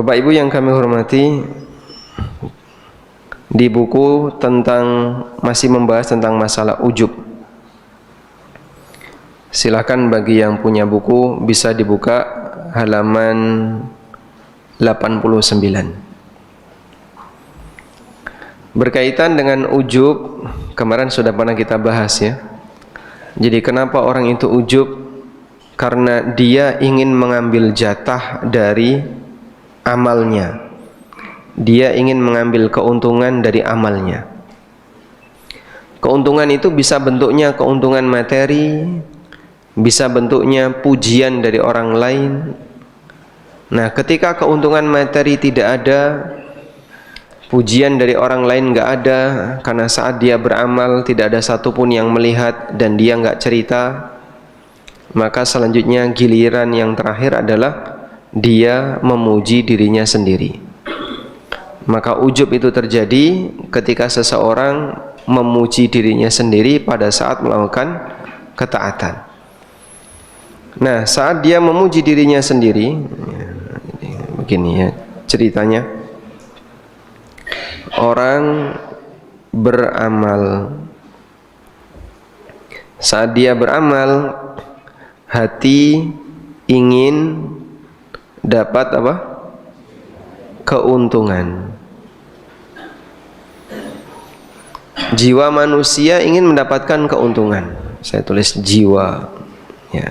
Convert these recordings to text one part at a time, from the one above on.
Bapak Ibu yang kami hormati, di buku masih membahas tentang masalah ujub. Silakan bagi yang punya buku bisa dibuka halaman 89. Berkaitan dengan ujub, kemarin sudah pernah kita bahas ya. Jadi kenapa orang itu ujub? Karena dia ingin mengambil jatah dari amalnya. Dia ingin mengambil keuntungan dari amalnya. Keuntungan itu bisa bentuknya keuntungan materi, bisa bentuknya pujian dari orang lain. Nah, ketika keuntungan materi tidak ada, pujian dari orang lain nggak ada, karena saat dia beramal tidak ada satupun yang melihat dan dia nggak cerita, maka selanjutnya giliran yang terakhir adalah dia memuji dirinya sendiri. Maka ujub itu terjadi ketika seseorang memuji dirinya sendiri pada saat melakukan ketaatan. Nah, saat dia memuji dirinya sendiri, begini ya ceritanya. Orang beramal, saat dia beramal, hati ingin dapat apa? Keuntungan. Jiwa manusia ingin mendapatkan keuntungan. Saya tulis jiwa ya.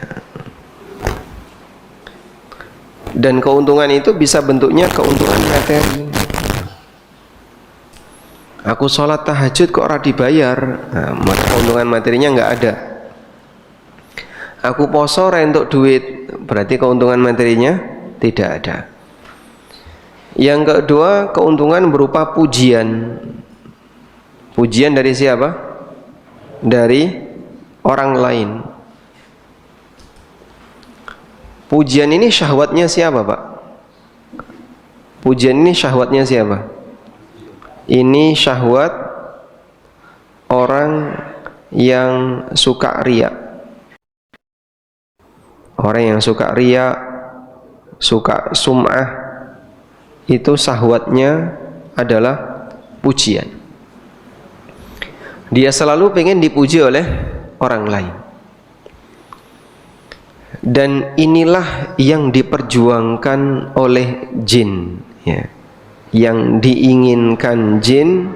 Dan keuntungan itu bisa bentuknya keuntungan materi. Aku sholat tahajud kok ora dibayar, nah, maka keuntungan materinya nggak ada. Aku poso ora entuk duit, berarti keuntungan materinya tidak ada. Yang kedua, keuntungan berupa pujian. Pujian dari siapa? Dari orang lain. Pujian ini syahwatnya siapa, Pak? Pujian ini syahwatnya siapa? Ini syahwat orang yang suka riya. Orang yang suka riya, suka sum'ah, itu syahwatnya adalah pujian. Dia selalu pengen dipuji oleh orang lain. Dan inilah yang diperjuangkan oleh jin ya. Yang diinginkan jin,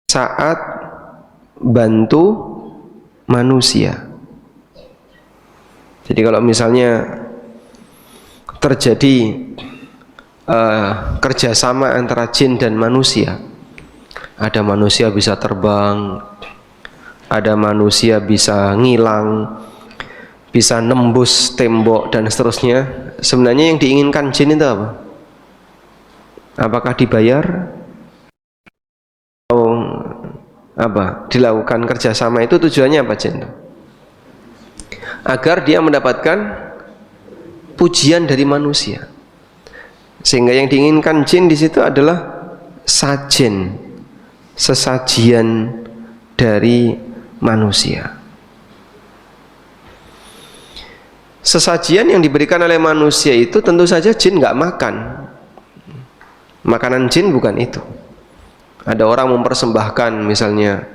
saat bantu manusia. Jadi kalau misalnya terjadi kerjasama antara jin dan manusia, ada manusia bisa terbang, ada manusia bisa ngilang, bisa nembus tembok dan seterusnya. Sebenarnya yang diinginkan jin itu apa? Apakah dibayar? Atau apa? Dilakukan kerjasama itu tujuannya apa jin? Agar dia mendapatkan pujian dari manusia. Sehingga yang diinginkan jin di situ adalah sajen, sesajian dari manusia. Sesajian yang diberikan oleh manusia itu tentu saja jin nggak makan. Makanan jin bukan itu. Ada orang mempersembahkan misalnya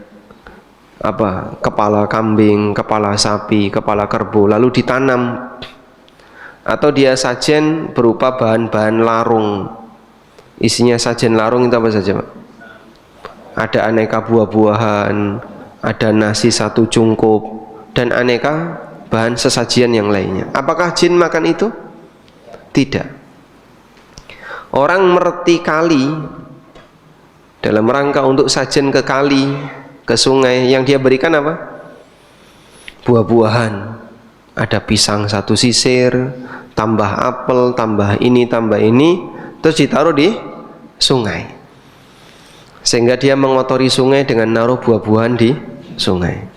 apa, kepala kambing, kepala sapi, kepala kerbau, lalu ditanam, atau dia sajen berupa bahan-bahan larung. Isinya sajen larung itu apa saja, Pak? Ada aneka buah-buahan, ada nasi satu cungkup, dan aneka bahan sesajian yang lainnya. Apakah jin makan itu? Tidak. Orang mereti kali dalam rangka untuk sajen ke kali, ke sungai, yang dia berikan apa? Buah-buahan. Ada pisang satu sisir, tambah apel, tambah ini, terus ditaruh di sungai. Sehingga dia mengotori sungai dengan naruh buah-buahan di sungai.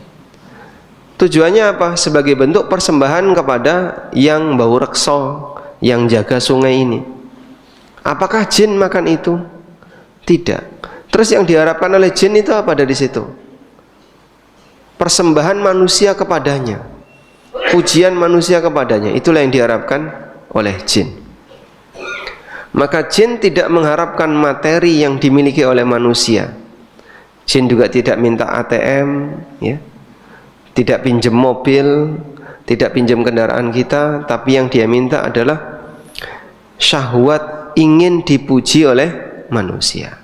Tujuannya apa? Sebagai bentuk persembahan kepada yang bau rekso, yang jaga sungai ini. Apakah jin makan itu? Tidak. Terus yang diharapkan oleh jin itu apa dari situ? Persembahan manusia kepadanya. pujian manusia kepadanya. Itulah yang diharapkan oleh jin. Maka jin tidak mengharapkan materi yang dimiliki oleh manusia. Jin juga tidak minta ATM, ya, tidak pinjam mobil, tidak pinjam kendaraan kita, tapi yang dia minta adalah syahwat ingin dipuji oleh manusia.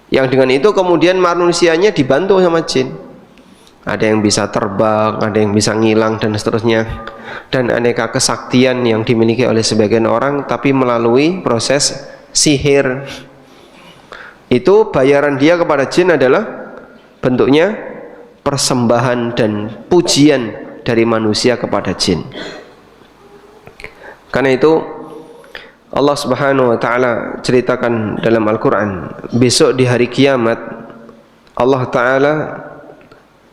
Yang dengan itu kemudian manusianya dibantu sama jin. Ada yang bisa terbang, ada yang bisa ngilang dan seterusnya, dan aneka kesaktian yang dimiliki oleh sebagian orang, tapi melalui proses sihir. Itu bayaran dia kepada jin adalah bentuknya persembahan dan pujian dari manusia kepada jin. Karena itu Allah Subhanahu wa taala ceritakan dalam Al-Qur'an, besok di hari kiamat Allah taala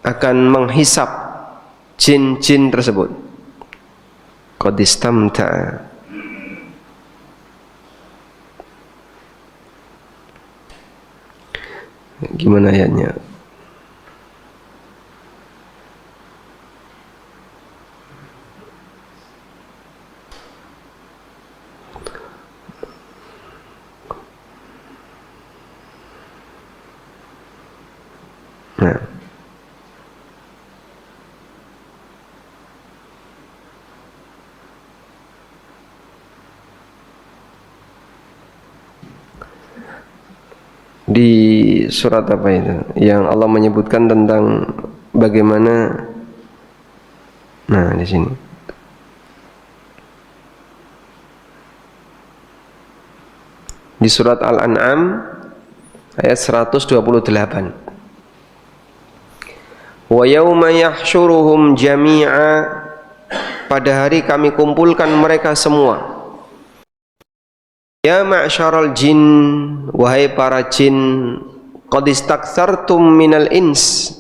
akan menghisap jin-jin tersebut. Qad istamta'a. Gimana ayatnya? Nah. Di surat apa itu yang Allah menyebutkan tentang bagaimana, nah di sini di surat Al-An'am ayat 128, wa yauma yahsyuruhum jami'a, pada hari kami kumpulkan mereka semua. Ya ma'syaral jin, wahai para jin, qad istaktsartum minal ins,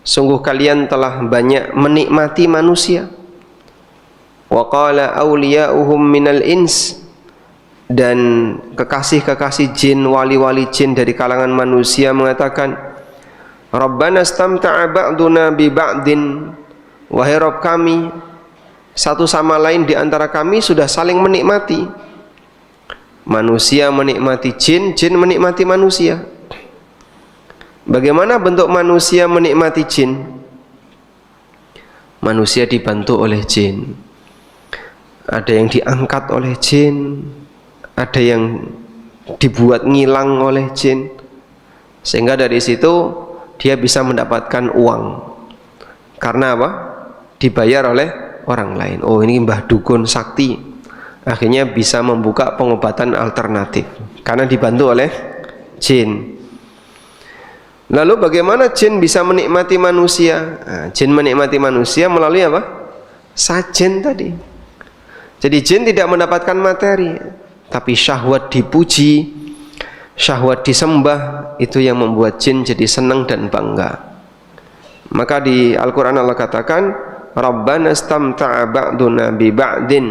sungguh kalian telah banyak menikmati manusia. Wa qala awliya'uhum minal ins, dan kekasih-kekasih jin, wali-wali jin dari kalangan manusia mengatakan, Rabbana istamta'a ba'duna bi ba'din, wahai Rabb kami, satu sama lain di antara kami sudah saling menikmati. Manusia menikmati jin, jin menikmati manusia. Bagaimana bentuk manusia menikmati jin? Manusia dibantu oleh jin. Ada yang diangkat oleh jin, ada yang dibuat ngilang oleh jin, sehingga dari situ dia bisa mendapatkan uang. Karena apa? Dibayar oleh orang lain. Oh, ini Mbah Dukun sakti, akhirnya bisa membuka pengobatan alternatif karena dibantu oleh jin. Lalu bagaimana jin bisa menikmati manusia? Nah, jin menikmati manusia melalui apa? Sajen tadi. Jadi jin tidak mendapatkan materi, tapi syahwat dipuji, syahwat disembah, itu yang membuat jin jadi senang dan bangga. Maka di Al-Quran Allah katakan, Rabbana istamta'a ba'duna bi ba'din,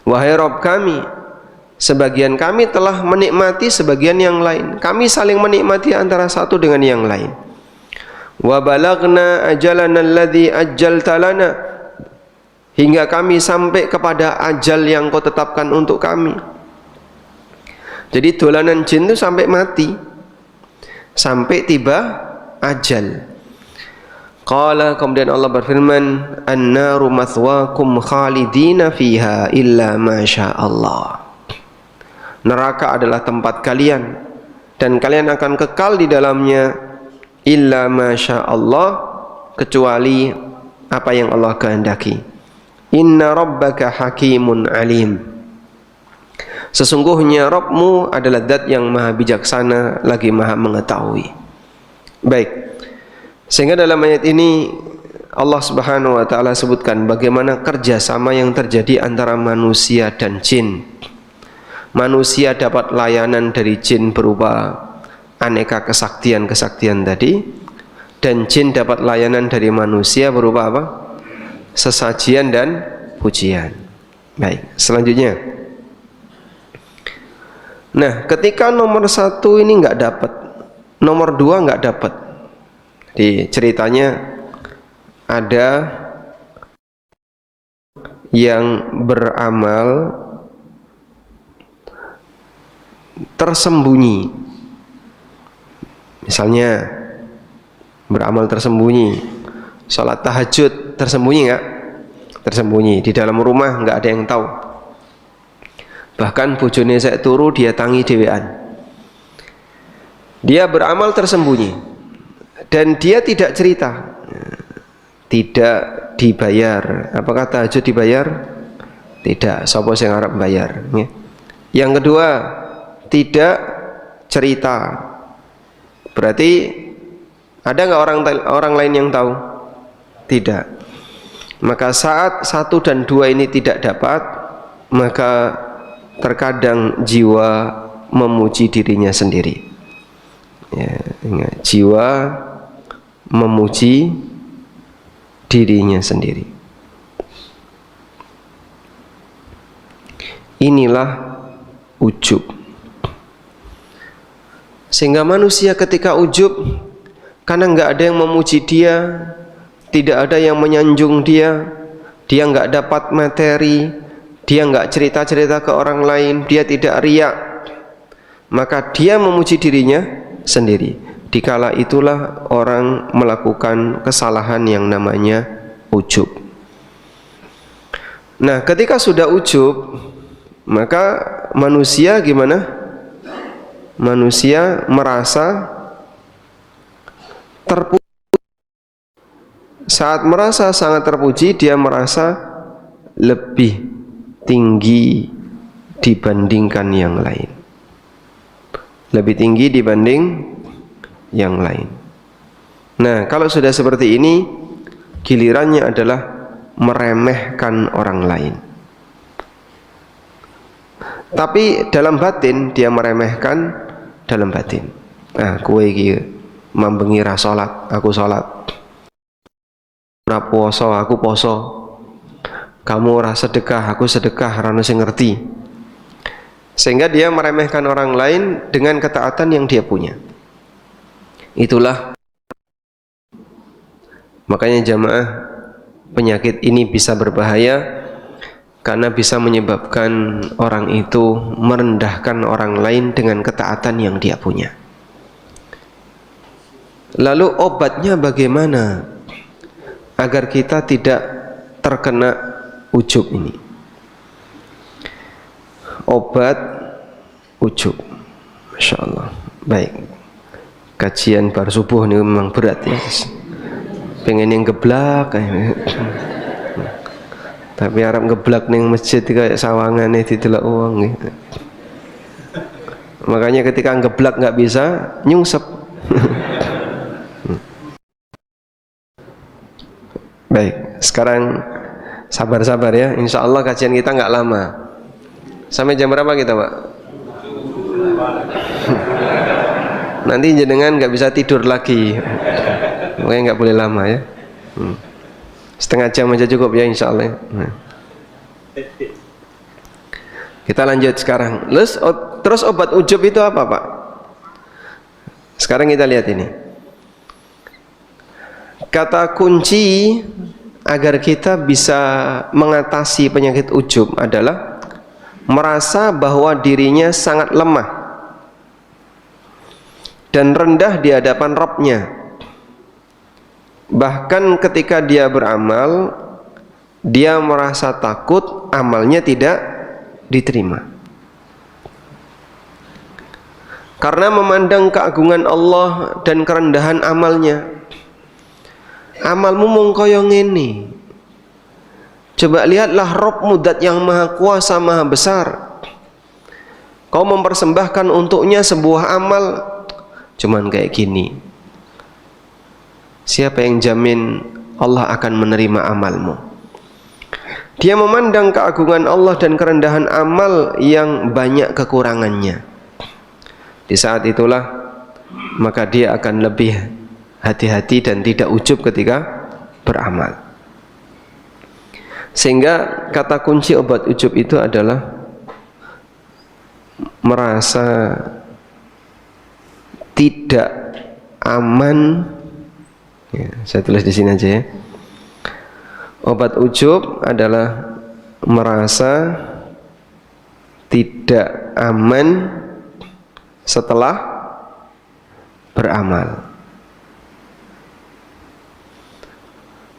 wahai Rabb kami, sebagian kami telah menikmati sebagian yang lain. Kami saling menikmati antara satu dengan yang lain. Wa balagna ajalana alladhi ajjalta lana, hingga kami sampai kepada ajal yang kau tetapkan untuk kami. Jadi dolanan jin itu sampai mati, sampai tiba ajal. Qala, kemudian Allah berfirman, an-naru mathwakum khalidina fiha illa ma sya Allah. Neraka adalah tempat kalian dan kalian akan kekal di dalamnya illa ma sya Allah, kecuali apa yang Allah kehendaki. Inna rabbaka hakimun alim. Sesungguhnya Rabbmu adalah zat yang maha bijaksana lagi maha mengetahui. Baik. Sehingga dalam ayat ini Allah Subhanahu wa taala sebutkan bagaimana kerjasama yang terjadi antara manusia dan jin. Manusia dapat layanan dari jin berupa aneka kesaktian-kesaktian tadi, dan jin dapat layanan dari manusia berupa apa? Sesajian dan pujian. Baik, selanjutnya. Nah, ketika nomor 1 ini nggak dapat, nomor 2 nggak dapat. Di ceritanya ada yang beramal tersembunyi. Misalnya beramal tersembunyi, sholat tahajud tersembunyi nggak? Tersembunyi, di dalam rumah nggak ada yang tahu. Bahkan bojone saya turu dia tangi dhewean. Dia beramal tersembunyi dan dia tidak cerita, tidak dibayar. Apakah tahajud dibayar? Tidak. Sapa sing arep bayar? Yang kedua, tidak cerita. Berarti ada nggak orang lain yang tahu? Tidak. Maka saat 1 dan 2 ini tidak dapat, maka terkadang jiwa memuji dirinya sendiri. Ya, ingat, jiwa memuji dirinya sendiri. Inilah ujub. Sehingga manusia ketika ujub, karena nggak ada yang memuji dia, tidak ada yang menyanjung dia nggak dapat materi, dia nggak cerita-cerita ke orang lain, dia tidak riak, maka dia memuji dirinya sendiri. Dikala itulah orang melakukan kesalahan yang namanya ujub. Nah, ketika sudah ujub, maka manusia gimana? Manusia merasa terpuji. Saat merasa sangat terpuji, dia merasa lebih tinggi dibandingkan yang lain. Lebih tinggi dibanding yang lain. Nah, kalau sudah seperti ini, gilirannya adalah meremehkan orang lain. Tapi dalam batin dia meremehkan dalam batin. Nah, kowe iki mambengi ra salat, aku salat. Ora poso, aku poso. Kamu ora sedekah, aku sedekah, ora ono sing ngerti. Sehingga dia meremehkan orang lain dengan ketaatan yang dia punya. Itulah makanya jamaah, penyakit ini bisa berbahaya karena bisa menyebabkan orang itu merendahkan orang lain dengan ketaatan yang dia punya. Lalu obatnya bagaimana agar kita tidak terkena ujub ini? Obat ujub, Masya Allah. Baik, kajian bar subuh ini memang berat ya. Pengen yang geblak tapi Arab geblak ning masjid kayak sawangane didelok wong gitu. Makanya ketika geblak nggak bisa nyungsep. Baik, sekarang sabar-sabar ya. Insya Allah kajian kita nggak lama. Sampai jam berapa kita, Pak? Nanti jenengan nggak bisa tidur lagi. Makanya nggak boleh lama ya. Setengah jam aja cukup ya insya Allah. Kita lanjut sekarang. Terus obat ujub itu apa, Pak? Sekarang kita lihat ini. Kata kunci agar kita bisa mengatasi penyakit ujub adalah merasa bahwa dirinya sangat lemah dan rendah di hadapan Rabb-Nya. Bahkan ketika dia beramal, dia merasa takut amalnya tidak diterima. Karena memandang keagungan Allah dan kerendahan amalnya. Amalmu mung kaya ngene. Coba lihatlah Rabbmu, zat yang maha kuasa, maha besar. Kau mempersembahkan untuknya sebuah amal cuman kayak gini. Siapa yang jamin Allah akan menerima amalmu? Dia memandang keagungan Allah dan kerendahan amal yang banyak kekurangannya. Di saat itulah maka dia akan lebih hati-hati dan tidak ujub ketika beramal. Sehingga kata kunci obat ujub itu adalah merasa tidak aman. Ya, saya tulis di sini aja ya. Obat ujub adalah merasa tidak aman setelah beramal.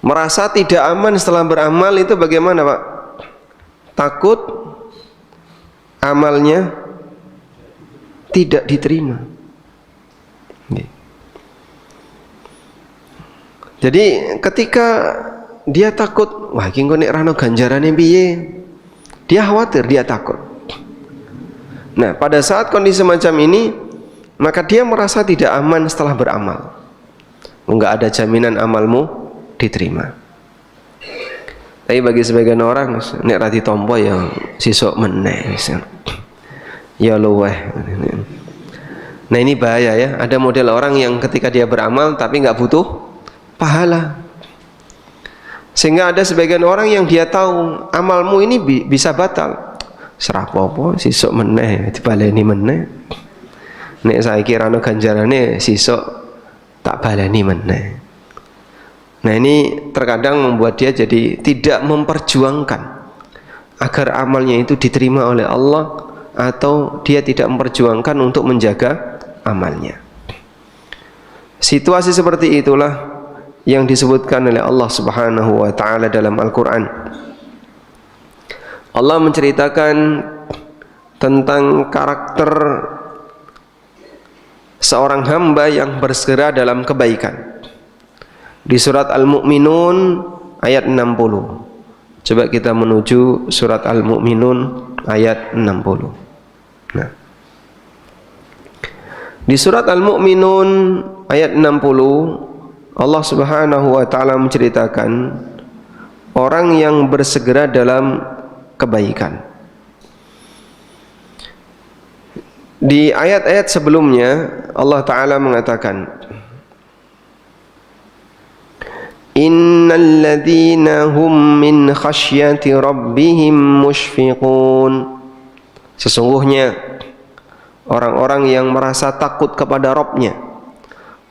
Merasa tidak aman setelah beramal itu bagaimana, Pak? Takut amalnya tidak diterima. Jadi ketika dia takut, wah iki engko nek rano ganjarane piye? Dia khawatir, dia takut. Nah, pada saat kondisi semacam ini, maka dia merasa tidak aman setelah beramal. Enggak ada jaminan amalmu diterima. Tapi bagi sebagian orang, nek ra ditampa ya sesuk meneh. Ya luweh. Nah, ini bahaya ya. Ada model orang yang ketika dia beramal tapi enggak butuh pahala. Sehingga ada sebagian orang yang dia tahu amalmu ini bisa batal. Serah apa-apa sesuk meneh dibaleni meneh. Nek saiki ra ono ganjarane sesuk tak baleni meneh. Nah, ini terkadang membuat dia jadi tidak memperjuangkan agar amalnya itu diterima oleh Allah, atau dia tidak memperjuangkan untuk menjaga amalnya. Situasi seperti itulah yang disebutkan oleh Allah Subhanahu wa taala dalam Al-Qur'an. Allah menceritakan tentang karakter seorang hamba yang bersegera dalam kebaikan. Di surat Al-Mu'minun ayat 60. Coba kita menuju surat Al-Mu'minun ayat 60. Nah, di surat Al-Mu'minun ayat 60 Allah Subhanahu wa taala menceritakan orang yang bersegera dalam kebaikan. Di ayat-ayat sebelumnya Allah taala mengatakan, Innal ladzina hum min khasyati rabbihim mushfiqun. Sesungguhnya orang-orang yang merasa takut kepada Rabbnya.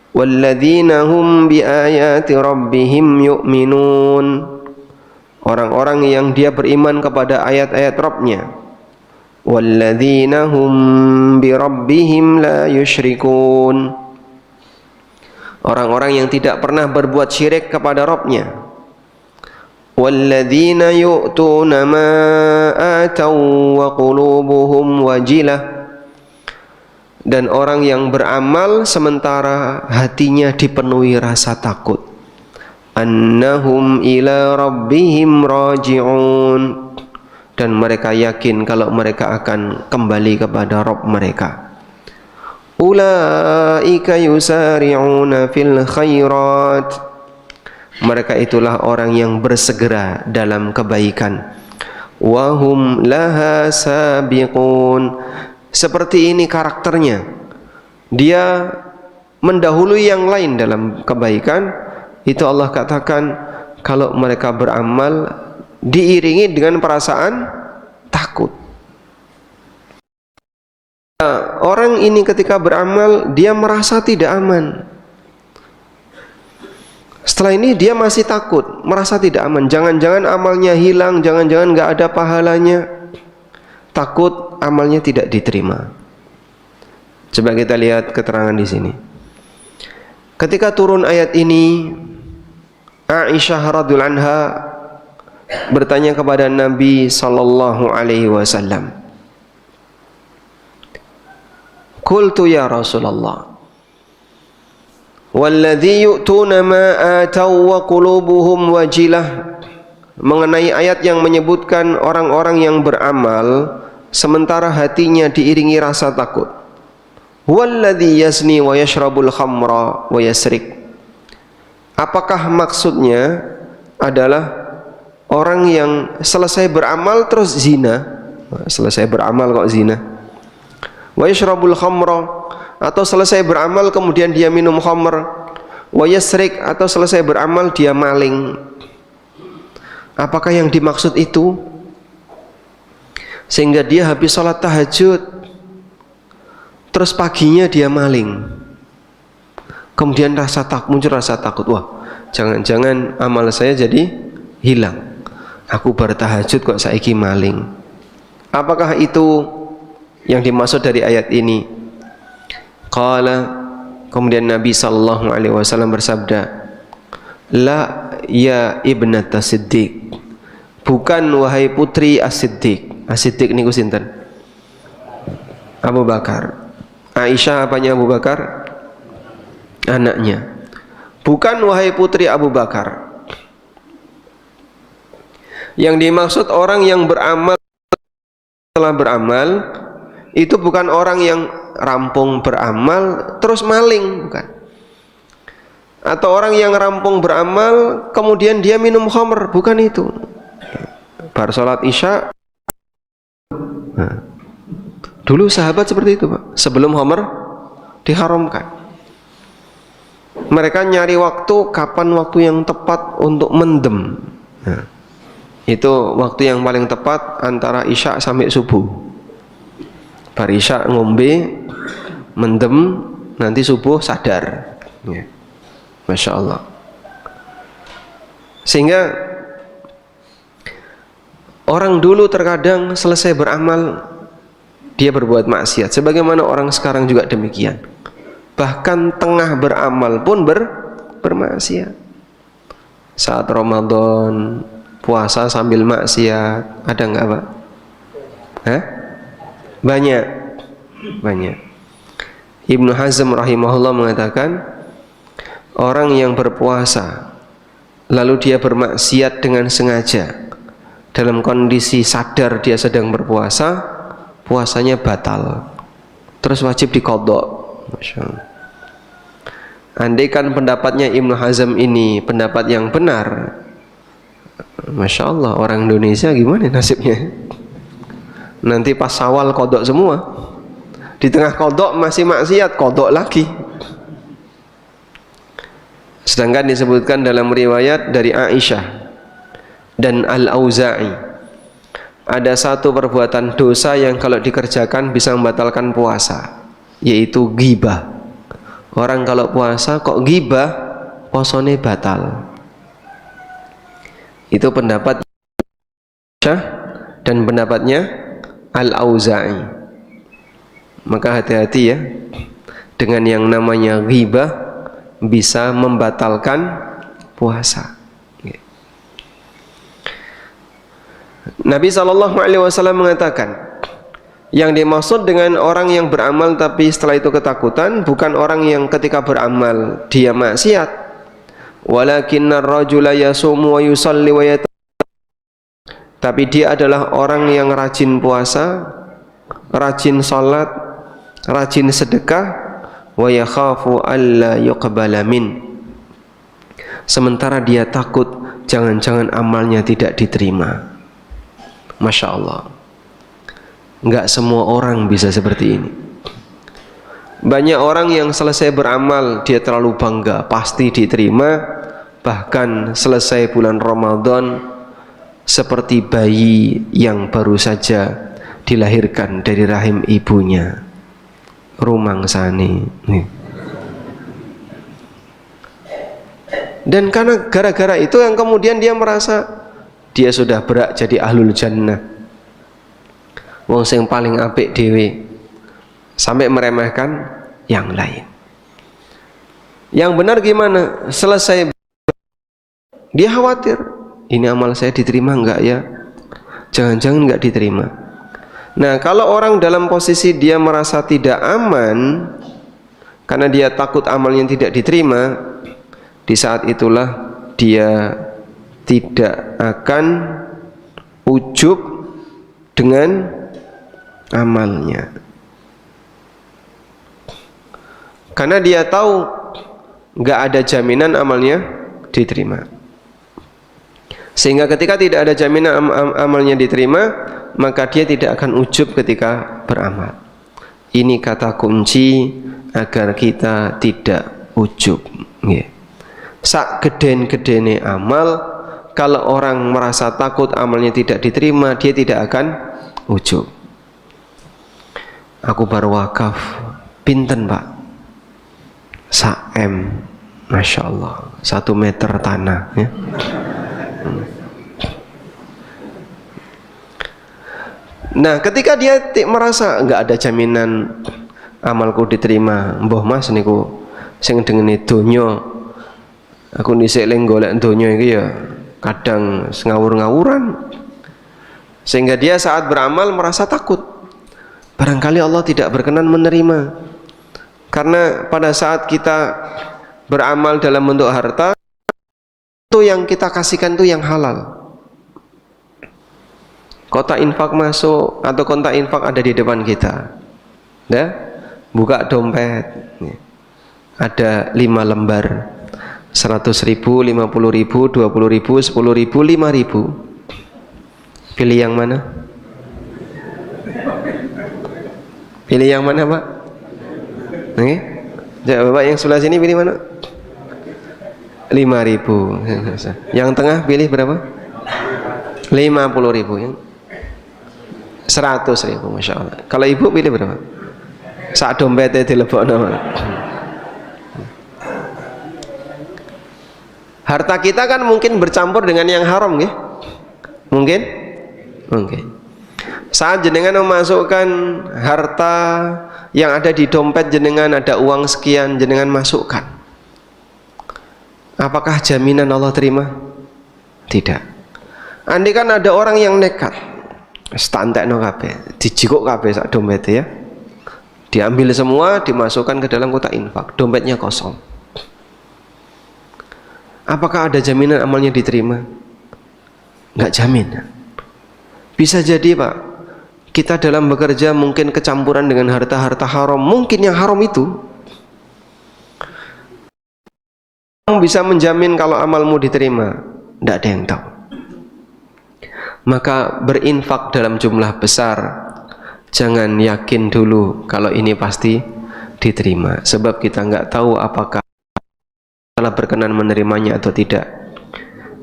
Walladzina hum biayati rabbihim yu'minun. Orang-orang yang dia beriman kepada ayat-ayat Rabbnya. Walladzina hum bi rabbihim la yusyrikun. Orang-orang yang tidak pernah berbuat syirik kepada Rabbnya. Walladzina yu'tuna ma ataw wa qulubuhum wajilah. Dan orang yang beramal sementara hatinya dipenuhi rasa takut. Annahum ila rabbihim raji'un. Dan mereka yakin kalau mereka akan kembali kepada Rabb mereka. Ulaika yusari'una fil khairat. Mereka itulah orang yang bersegera dalam kebaikan. Wa hum laha sabiqun. Seperti ini karakternya. Dia mendahului yang lain dalam kebaikan. Itu Allah katakan kalau mereka beramal diiringi dengan perasaan takut. Orang ini ketika beramal dia merasa tidak aman. Setelah ini dia masih takut, merasa tidak aman. Jangan-jangan amalnya hilang, jangan-jangan nggak ada pahalanya. Takut amalnya tidak diterima. Coba kita lihat keterangan di sini. Ketika turun ayat ini, Aisyah radhiyallahu anha bertanya kepada Nabi sallallahu alaihi wasallam, Qultu ya Rasulullah, walladzi yu'tuna ma ataw wa qulubuhum wajilah. Mengenai ayat yang menyebutkan orang-orang yang beramal sementara hatinya diiringi rasa takut. Walladzi yazni wa yashrabul khamra wa yasrik. Apakah maksudnya adalah orang yang selesai beramal terus zina? Selesai beramal kok zina? Wa yashrabul khamra, atau selesai beramal kemudian dia minum khamr. Wa yasrik, atau selesai beramal dia maling. Apakah yang dimaksud itu? Sehingga dia habis sholat tahajud, terus paginya dia maling. Kemudian muncul rasa takut. Wah, jangan-jangan amal saya jadi hilang. Aku bertahajud kok saiki maling. Apakah itu yang dimaksud dari ayat ini? Kemudian Nabi sallallahu alaihi wasallam bersabda, la ya ibnata Siddiq, bukan wahai putri As-Siddiq. As-Siddiq niku sinten? Abu Bakar. Aisyah apanya Abu Bakar? Anaknya. Bukan wahai putri Abu Bakar. Yang dimaksud orang yang beramal setelah beramal itu bukan orang yang rampung beramal terus maling, bukan. Atau orang yang rampung beramal kemudian dia minum khamr, bukan itu. Bar salat Isya. Nah, dulu sahabat seperti itu, Pak. Sebelum khamr diharamkan, mereka nyari waktu, kapan waktu yang tepat untuk mendem. Nah, itu waktu yang paling tepat antara Isya sampai subuh. Bar Isya ngombe, mendem, nanti subuh sadar. Ya. Masya Allah. Sehingga orang dulu terkadang selesai beramal dia berbuat maksiat, sebagaimana orang sekarang juga demikian. Bahkan tengah beramal pun bermaksiat. Saat Ramadan puasa sambil maksiat, ada nggak, Pak? Hah? Banyak. Ibnu Hazm rahimahullah mengatakan, orang yang berpuasa lalu dia bermaksiat dengan sengaja dalam kondisi sadar dia sedang berpuasa, puasanya batal, terus wajib diqadha. Masya Allah. Andaikan pendapatnya Ibnu Hazm ini pendapat yang benar, Masya Allah, orang Indonesia gimana nasibnya? Nanti pas Syawal qadha semua, di tengah qadha masih maksiat, qadha lagi. Sedangkan disebutkan dalam riwayat dari Aisyah dan Al-Auza'i, ada satu perbuatan dosa yang kalau dikerjakan bisa membatalkan puasa, yaitu ghibah. Orang kalau puasa kok ghibah, puasane batal. Itu pendapat Aisyah dan pendapatnya Al-Auza'i. Maka hati-hati ya dengan yang namanya ghibah, bisa membatalkan puasa. Nabi SAW mengatakan, yang dimaksud dengan orang yang beramal tapi setelah itu ketakutan bukan orang yang ketika beramal dia maksiat, walakinnar rajula yasumu wa yusalli wa tapi dia adalah orang yang rajin puasa, rajin salat, rajin sedekah, wa yakhafu alla yuqbala min, sementara dia takut jangan-jangan amalnya tidak diterima. Masya Allah, enggak semua orang bisa seperti ini. Banyak orang yang selesai beramal dia terlalu bangga pasti diterima, bahkan selesai bulan Ramadan seperti bayi yang baru saja dilahirkan dari rahim ibunya, rumangsane. Dan karena gara-gara itu yang kemudian dia merasa dia sudah berak jadi ahlul jannah, wong sing paling apik dhewe, sampai meremehkan yang lain. Yang benar gimana? Selesai dia khawatir, ini amal saya diterima enggak ya? Jangan-jangan enggak diterima. Nah, kalau orang dalam posisi dia merasa tidak aman karena dia takut amalnya tidak diterima, di saat itulah dia tidak akan ujub dengan amalnya, karena dia tahu nggak ada jaminan amalnya diterima. Sehingga ketika tidak ada jaminan amalnya diterima, maka dia tidak akan ujub ketika beramal. Ini kata kunci agar kita tidak ujub. Sak geden-gedene amal, kalau orang merasa takut amalnya tidak diterima, dia tidak akan ujub. Aku baru wakaf, pinten Pak? Sak M, Masya Allah, 1 meter tanah ya. Nah, ketika dia merasa enggak ada jaminan amalku diterima, mbah Mas niku sing dengene donya, aku dhisik ling golek donya iki ya kadang ngawur-ngawuran, sehingga dia saat beramal merasa takut barangkali Allah tidak berkenan menerima. Karena pada saat kita beramal dalam bentuk harta, itu yang kita kasihkan itu yang halal. Kotak infak masuk atau kontak infak ada di depan kita, ya, buka dompet, ada 5 lembar, 100.000, 50.000, 20.000, 10.000, 5.000. Pilih yang mana? Pilih yang mana, Pak? Nih, Bapak yang sebelah sini pilih mana? 5.000. Yang tengah pilih berapa? 50.000. Yang 100.000, Masya Allah. Kalau ibu pilih berapa? Sak dompetnya dilebokno. Harta kita kan mungkin bercampur dengan yang haram, ya? Mungkin. Saat jenengan memasukkan harta yang ada di dompet jenengan, ada uang sekian, jenengan masukkan. Apakah jaminan Allah terima? Tidak. Andai kan ada orang yang nekat, stantekno kabeh, dijikuk kabeh sak dompet, ya. Diambil semua, dimasukkan ke dalam kotak infak, dompetnya kosong. Apakah ada jaminan amalnya diterima? Enggak jamin. Bisa jadi, Pak, kita dalam bekerja mungkin kecampuran dengan harta-harta haram, mungkin yang haram itu bisa menjamin kalau amalmu diterima. Tidak ada yang tahu. Maka berinfak dalam jumlah besar, jangan yakin dulu kalau ini pasti diterima, sebab kita nggak tahu apakah Allah berkenan menerimanya atau tidak.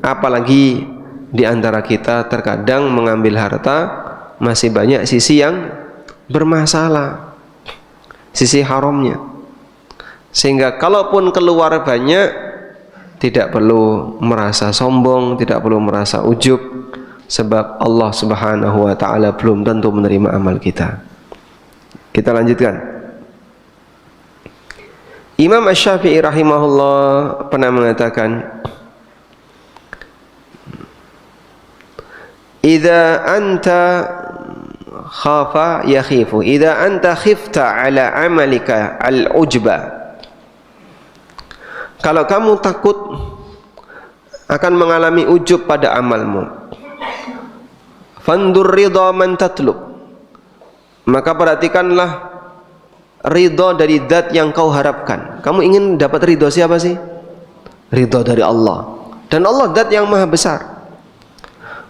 Apalagi di antara kita terkadang mengambil harta masih banyak sisi yang bermasalah, sisi haramnya, sehingga kalaupun keluar banyak tidak perlu merasa sombong, tidak perlu merasa ujub, sebab Allah Subhanahu wa ta'ala belum tentu menerima amal kita. Kita lanjutkan. Imam Asy-Syafi'i rahimahullah pernah mengatakan, idza anta khafa yakhifu, idza anta khifta ala amalika al-ujba, kalau kamu takut akan mengalami ujub pada amalmu, fandur ridha man tatlub, maka perhatikanlah ridha dari zat yang kau harapkan. Kamu ingin dapat ridha siapa sih? Ridha dari Allah, dan Allah zat yang maha besar.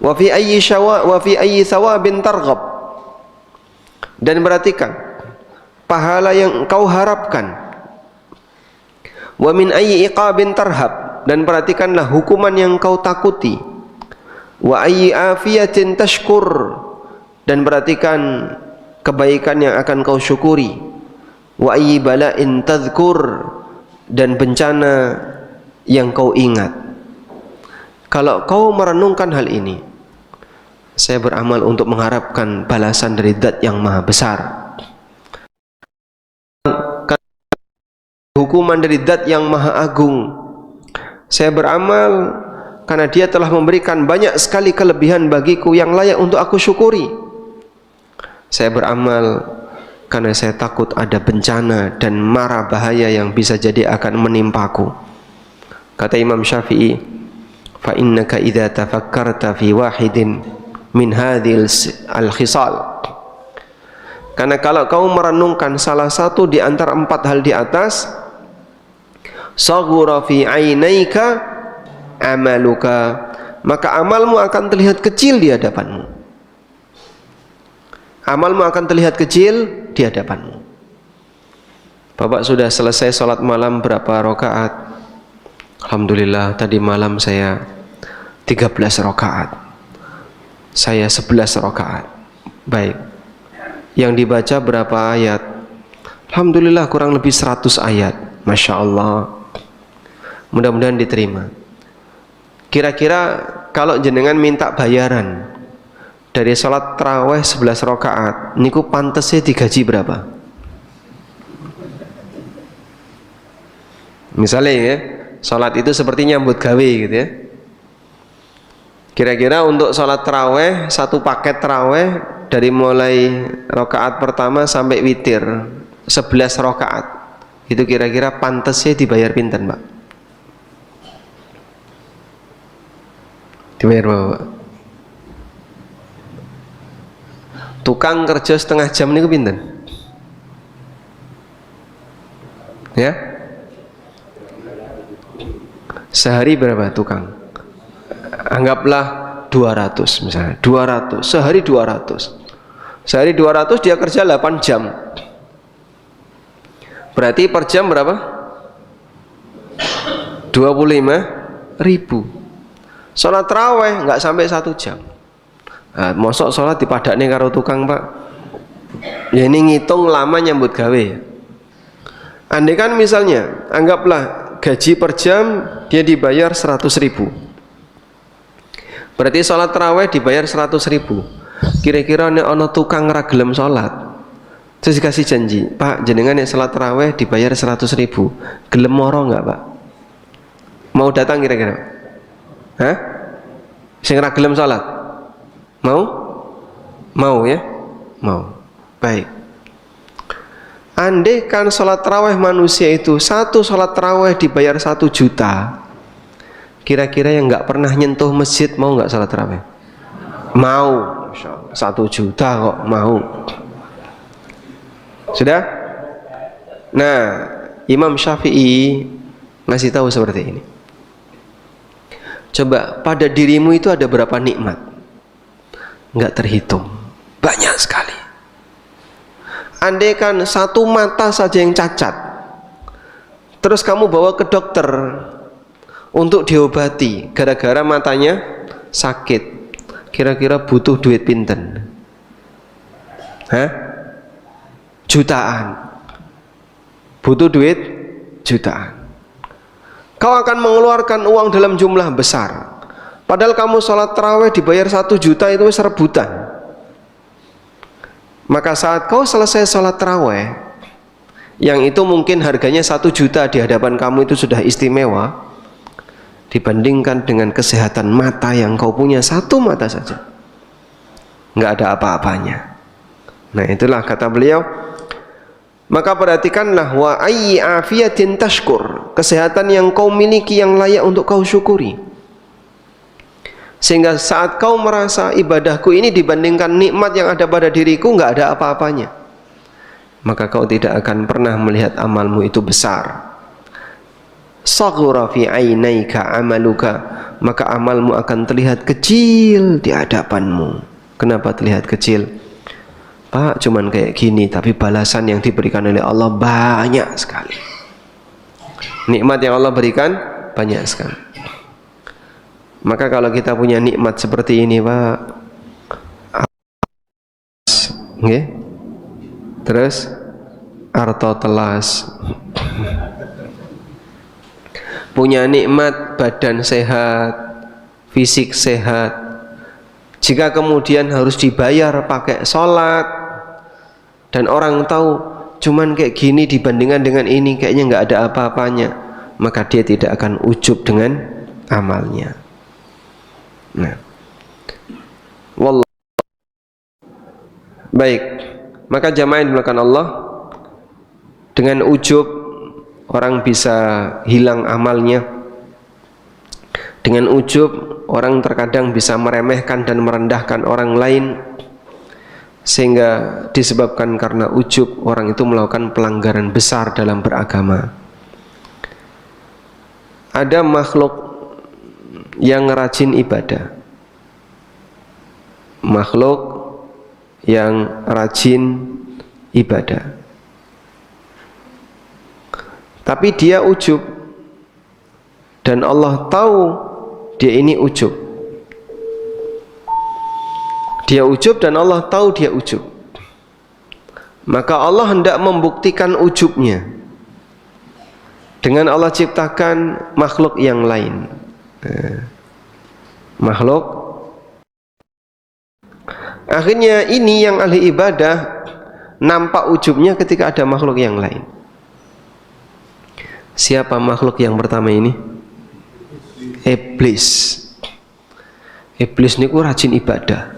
Wa fi ayyi thawabin targhab, dan perhatikan pahala yang kau harapkan. Wa min ayyi iqabin tarhab, dan perhatikanlah hukuman yang kau takuti. Wa ayyi afiyatin tashkur, dan perhatikan kebaikan yang akan kau syukuri. Wa ayyi bala'in tadhkur, dan bencana yang kau ingat. Kalau kau merenungkan hal ini, saya beramal untuk mengharapkan balasan dari zat yang maha besar, hukuman dari zat yang maha agung. Saya beramal karena dia telah memberikan banyak sekali kelebihan bagiku yang layak untuk aku syukuri. Saya beramal karena saya takut ada bencana dan mara bahaya yang bisa jadi akan menimpaku. Kata Imam Syafi'i, fa innaka idza tafakkarta fi wahidin min hadhil al-khisal, karena kalau kau merenungkan salah satu di antara 4 hal di atas, saghura fi ainaika amaluka, maka amalmu akan terlihat kecil di hadapanmu. Amalmu akan terlihat kecil di hadapanmu. Bapak sudah selesai sholat malam berapa rakaat? Alhamdulillah, tadi malam saya 13 rakaat. Saya 11 rakaat. Baik. Yang dibaca berapa ayat? Alhamdulillah kurang lebih 100 ayat. Masya Allah. Mudah-mudahan diterima. Kira-kira kalau jenengan minta bayaran dari sholat taraweh 11 rakaat niku pantesnya digaji berapa? Misalnya ya, sholat itu seperti nyambut gawe gitu ya. Kira-kira untuk sholat taraweh, satu paket taraweh dari mulai rakaat pertama sampai witir 11 rakaat, itu kira-kira pantesnya dibayar pinten, Pak? Dibayar berapa, Pak? Tukang kerja setengah jam niku pinten? Ya? Sehari berapa tukang? Anggaplah 200 misalnya. 200, sehari 200. Sehari 200 dia kerja 8 jam. Berarti per jam berapa? 25.000. Sholat taraweh nggak sampai 1 jam. Nah, mosok sholat dipadakne karo tukang, Pak. Ya ini ngitung lama nyambut gawe. Andai kan misalnya, anggaplah gaji per jam dia dibayar 100.000. Berarti sholat taraweh dibayar 100.000. Kira-kira nek ana tukang ra gelem sholat, terus dikasih janji, Pak jenengan nek sholat taraweh dibayar 100.000, gelem moro nggak, Pak? Mau datang kira-kira? Hah? Sing ra gelem sholat? Mau? Mau ya? Mau. Baik. Andai kan sholat taraweh manusia itu satu sholat taraweh dibayar 1 juta, kira-kira yang nggak pernah nyentuh masjid mau nggak sholat taraweh? Mau. 1 juta kok mau. Sudah? Nah, Imam Syafi'i ngasih tahu seperti ini. Coba pada dirimu itu ada berapa nikmat? Nggak terhitung, banyak sekali. Andai kan satu mata saja yang cacat, terus kamu bawa ke dokter untuk diobati gara-gara matanya sakit, kira-kira butuh duit pinten? Hah? Jutaan. Butuh duit jutaan. Kau akan mengeluarkan uang dalam jumlah besar. Padahal kamu sholat taraweh dibayar 1 juta itu rebutan. Maka saat kau selesai sholat taraweh, yang itu mungkin harganya 1 juta di hadapan kamu itu sudah istimewa, dibandingkan dengan kesehatan mata yang kau punya satu mata saja, nggak ada apa-apanya. Nah itulah kata beliau. Maka perhatikanlah, wa ayyi afiyatin tashkur, kesehatan yang kau miliki yang layak untuk kau syukuri. Sehingga saat kau merasa ibadahku ini dibandingkan nikmat yang ada pada diriku nggak ada apa-apanya, maka kau tidak akan pernah melihat amalmu itu besar. Saghura fi ainaika amaluka, maka amalmu akan terlihat kecil di hadapanmu. Kenapa terlihat kecil? Pak, cuman kayak gini, tapi balasan yang diberikan oleh Allah banyak sekali. Nikmat yang Allah berikan banyak sekali. Maka kalau kita punya nikmat seperti ini, Pak, okay? Terus arto telas, punya nikmat badan sehat, fisik sehat, jika kemudian harus dibayar pakai sholat dan orang tahu cuman kayak gini dibandingkan dengan ini kayaknya nggak ada apa-apanya, maka dia tidak akan ujub dengan amalnya. Nah, wallah. Baik, maka jamaah yang dimuliakan Allah, dengan ujub orang bisa hilang amalnya. Dengan ujub orang terkadang bisa meremehkan dan merendahkan orang lain, sehingga disebabkan karena ujub orang itu melakukan pelanggaran besar dalam beragama. Ada makhluk yang rajin ibadah, makhluk yang rajin ibadah, tapi dia ujub dan Allah tahu dia ini ujub. Dia ujub dan Allah tahu dia ujub. Maka Allah hendak membuktikan ujubnya dengan Allah ciptakan makhluk yang lain. Makhluk Akhirnya ini yang ahli ibadah nampak ujubnya ketika ada makhluk yang lain. Siapa makhluk yang pertama ini? Iblis. Iblis niku rajin ibadah.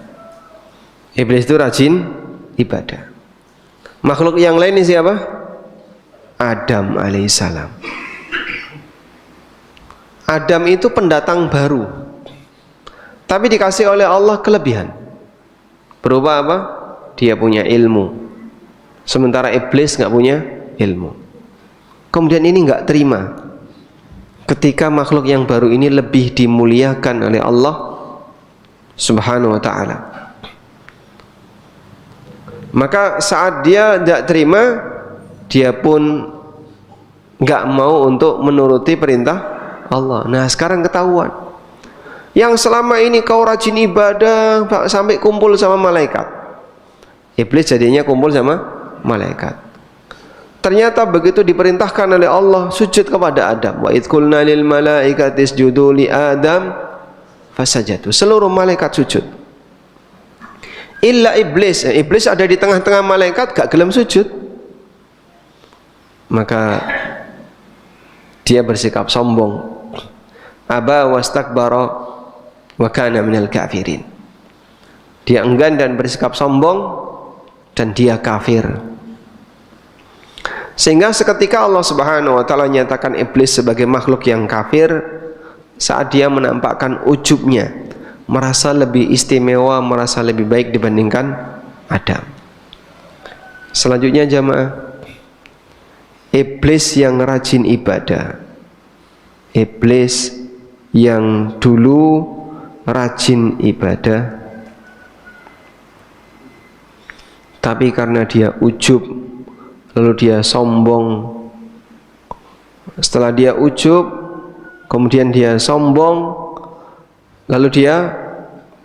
Iblis itu rajin ibadah. Makhluk yang lain ini siapa? Adam alaihissalam. Adam itu pendatang baru, tapi dikasih oleh Allah kelebihan. Berupa apa? Dia punya ilmu, sementara iblis nggak punya ilmu. Kemudian ini nggak terima ketika makhluk yang baru ini lebih dimuliakan oleh Allah Subhanahu wa ta'ala. Maka saat dia tidak terima, dia pun nggak mau untuk menuruti perintah Allah. Nah sekarang ketahuan, yang selama ini kau rajin ibadah sampai kumpul sama malaikat. Iblis jadinya kumpul sama malaikat. Ternyata begitu diperintahkan oleh Allah sujud kepada Adam, wa idh qulna lil malaikati isjudu li Adam fasajadu. Seluruh malaikat sujud. Illa iblis. Iblis ada di tengah-tengah malaikat, gak gelem sujud. Maka dia bersikap sombong. Aba wastakbara wa kana minal kafirin. Dia enggan dan bersikap sombong dan dia kafir. Sehingga seketika Allah Subhanahu wa ta'ala nyatakan iblis sebagai makhluk yang kafir saat dia menampakkan ujubnya, merasa lebih istimewa, merasa lebih baik dibandingkan Adam. Selanjutnya jamaah, iblis yang rajin ibadah, iblis yang dulu rajin ibadah, tapi karena dia ujub, lalu dia sombong. Setelah dia ujub, kemudian dia sombong, lalu dia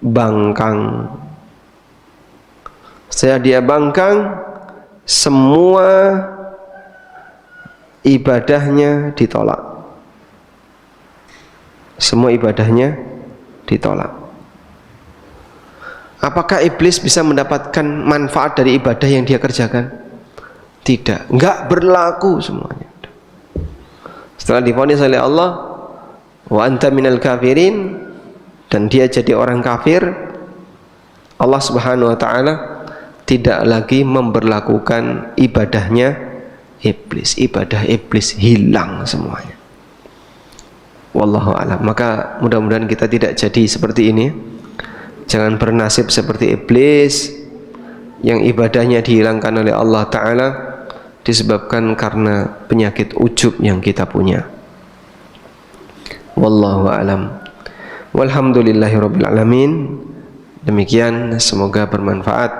bangkang. Setelah dia bangkang, semua ibadahnya ditolak. Semua ibadahnya ditolak. Apakah iblis bisa mendapatkan manfaat dari ibadah yang dia kerjakan? Tidak, enggak berlaku semuanya. Setelah divonis oleh Allah, wa anta minal kafirin, dan dia jadi orang kafir, Allah Subhanahu wa ta'ala tidak lagi memberlakukan ibadahnya iblis. Ibadah iblis hilang semuanya. Wallahu a'lam. Maka mudah-mudahan kita tidak jadi seperti ini. Jangan bernasib seperti iblis yang ibadahnya dihilangkan oleh Allah ta'ala disebabkan karena penyakit ujub yang kita punya. Wallahu a'lam. Walhamdulillahirabbil alamin. Demikian, semoga bermanfaat.